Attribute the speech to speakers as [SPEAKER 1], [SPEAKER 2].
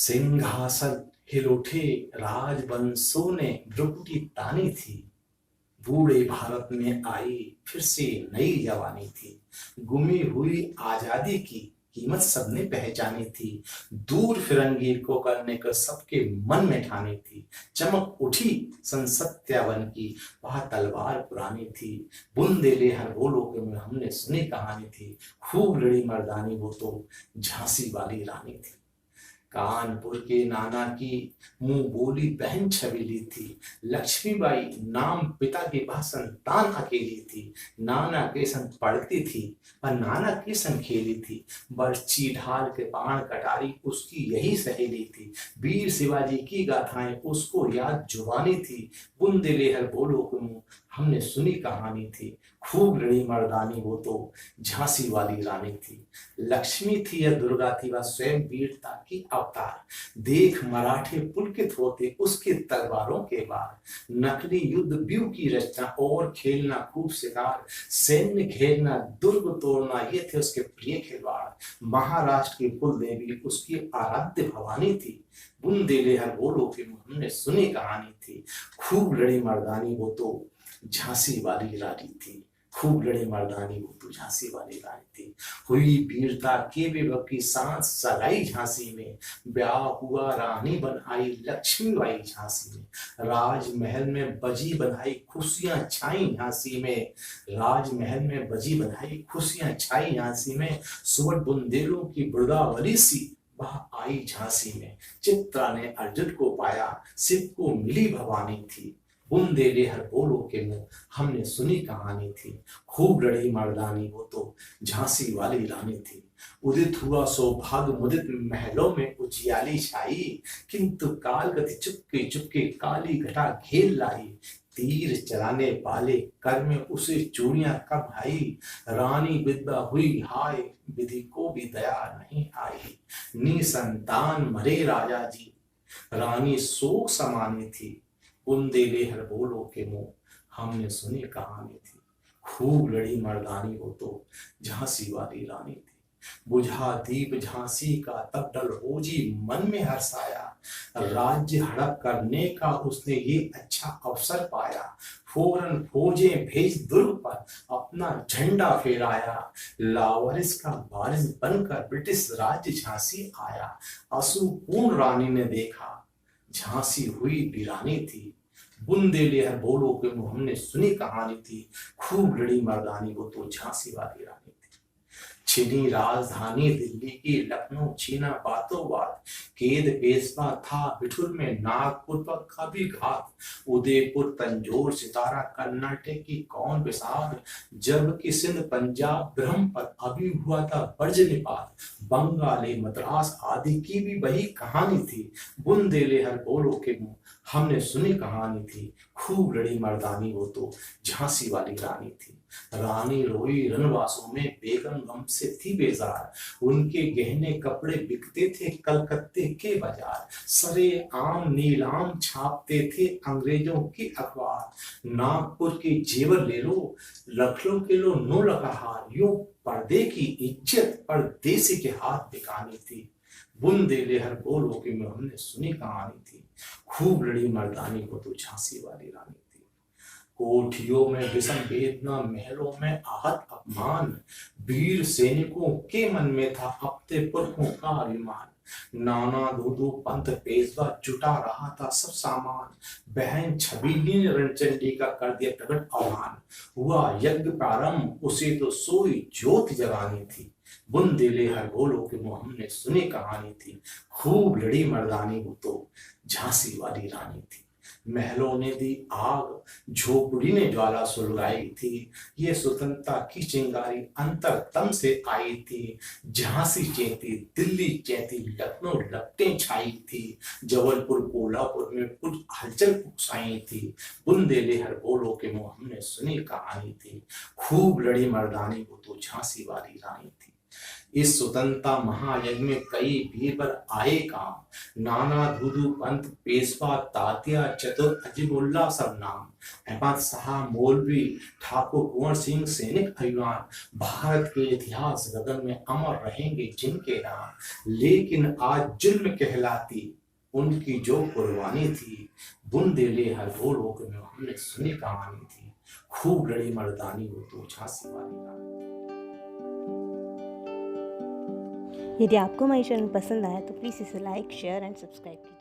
[SPEAKER 1] सिंहासन हिल उठे, राजवंशों ने भ्रुकुटी तानी थी। बूढ़े भारत में आई फिर से नई जवानी थी। गुमी हुई आजादी की कीमत सबने पहचानी थी। दूर फिरंगी को करने का सबके मन में ठानी थी। चमक उठी संसत्यावन की, वह तलवार पुरानी थी। बुंदेले हर बोलो के में हमने सुनी कहानी थी। खूब लड़ी मर्दानी वो तो झांसी वाली रानी थी। कानपुर के नाना की मुंह बोली बहन छबीली थी। लक्ष्मीबाई नाम पिता की वह संतान अकेली थी। नाना के संग पढ़ती थी और नाना के संग खेली थी। बर्छी ढाल के बाण कटारी उसकी यही सहेली थी। वीर शिवाजी की गाथाएं उसको याद जुबानी थी। बुंदेले हर बोलो के मुंह हमने सुनी कहानी थी। खूब लड़ी मर्दानी वो तो झांसी वाली रानी थी। लक्ष्मी थी या दुर्गा थी, वह स्वयं वीरता की अवतार। देख मराठे पुलकित होते उसके तलवारों के वार। नकली युद्ध व्यू की रचना और खेलना खूब शिकार। सैन्य घेरना दुर्ग तोड़ना ये थे उसके प्रिय खिलवाड़। महाराष्ट्र की कुल देवी उसकी आराध्य भवानी थी। बुंदेले हर बोलो के मुंह हमने सुनी कहानी थी। खूब लड़ी मर्दानी वो तो झांसी वाली रानी थी। खूब लड़ी मर्दानी वो तो झांसी वाली रानी थी। हुई वीरता के विभव की सांस सगाई झांसी में। ब्याह हुआ रानी बन आई लक्ष्मीबाई झांसी में। राजमहल में बजी बधाई खुशियां छाई झांसी में। राजमहल में बजी बधाई खुशियां छाई झांसी में। सुबह बुंदेलों की बुर्दावली सी वह आई झांसी में। चित्रा ने अर्जुन को पाया, शिव को मिली भवानी थी। बुंदेले हर बोलो के मुंह हमने सुनी कहानी थी। खूब लड़ी मर्दानी वो तो झांसी वाली रानी थी। उदित हुआ सौभाग्य मुदित महलों में उजियाली छाई। किंतु काल गति चुपके चुपके काली घटा घेर लाई। तीर चलाने वाले कर में उसे चूड़ियां कब आई। रानी विधवा हुई हाय, विधि को भी दया नहीं आई। निसंतान मरे राजा जी, रानी शोक समानी थी। बुंदेले हर बोलो के मुंह हमने सुनी कहानी थी। खूब लड़ी मर्दानी वो तो झांसी वाली रानी थी। बुझा दीप झांसी का तब डलहौजी मन में हर्षाया। राज्य हड़प करने का उसने ये अच्छा अवसर पाया। फौरन फौजें भेज दुर्ग पर अपना झंडा फहराया। लावारिस का वारिस बनकर ब्रिटिश राज्य झांसी आया। असूपूर्ण रानी ने देखा, झांसी हुई वीरानी थी। बुंदेले हर बोलो के मुंह हमने सुनी कहानी थी। खूब लड़ी मर्दानी वो तो झांसी वाली रानी थी। छिनी राजधानी दिल्ली की, लखनऊ छीना बातों बात। केद पेशवा था बिठुर में, नागपुर पर कभी घात। उदयपुर तंजौर सितारा, कर्नाटक की कौन विसार। जबकि सिंध पंजाब ब्रह्म पर अभी हुआ था वज्रपात। बंगाली मद्रास आदि की भी वही कहानी थी। बुंदेले हर बोलो के मुंह हमने सुनी कहानी थी। खूब लड़ी मर्दानी वो तो झांसी वाली रानी थी। रानी रोई रनवासों में, बेगम गम से थी बेजार। उनके गहने कपड़े बिकते थे कलकत्ते के बाजार। सरे आम नीलाम छापते थे अंग्रेजों की अखबार। नागपुर के जेवर ले लो, लखनऊ के लो नो लगा हार। यूं पर्दे की इज्जत परदेसी के हाथ बिकानी थी। बुंदेले हर बोलो के में हमने सुनी कहानी थी। खूब लड़ी मर्दानी को तो झांसी वाली रानी थी। कोठियों में विषम वेदना, महलों में आहत अपमान। वीर सैनिकों के मन में था अपने पुरखों का अभिमान। नाना दूदू पंथ पेशवा जुटा रहा था सब सामान। बहन छबीली ने रणचंडी का कर दिया प्रकट आह्वान। हुआ यज्ञ प्रारंभ, उसे तो सोई ज्योति जगानी थी। बुंदेले हर बोलो के मुंह हमने सुनी कहानी थी। खूब लड़ी मर्दानी वो तो झांसी वाली रानी थी। महलों ने दी आग, झोपड़ी ने ज्वाला सुलगाई थी। ये स्वतंत्रता की चिंगारी अंतरतम से आई थी। झांसी चेती, दिल्ली चेती, लखनऊ लपटें छाई थी। जबलपुर कोल्हापुर में कुछ हलचल उकसाई थी। बुंदेले हर बोलो के मुंह हमने सुनी कहानी थी। खूब लड़ी मर्दानी वो तो झांसी वाली रानी थी। इस स्वतंत्रता महायज्ञ में कई वीरवर आए काम, नाना धूधू पंत पेशवा तात्या चतुर अजीबुल्ला सब नाम, अहमद शाह मौलवी ठाकुर कुंवर सिंह सैनिक अभिमान, भारत के इतिहास गगन में अमर रहेंगे जिनके नाम। लेकिन आज जुल्म कहलाती उनकी जो कुर्बानी थी, बुंदेले हर लोक में हमने सुनी कहानी थी, खूब लड़ी मर्दानी वो तो झांसी वाली रानी।
[SPEAKER 2] यदि आपको हमारी चैनल पसंद आया तो प्लीज़ इसे लाइक, शेयर एंड सब्सक्राइब कीजिए।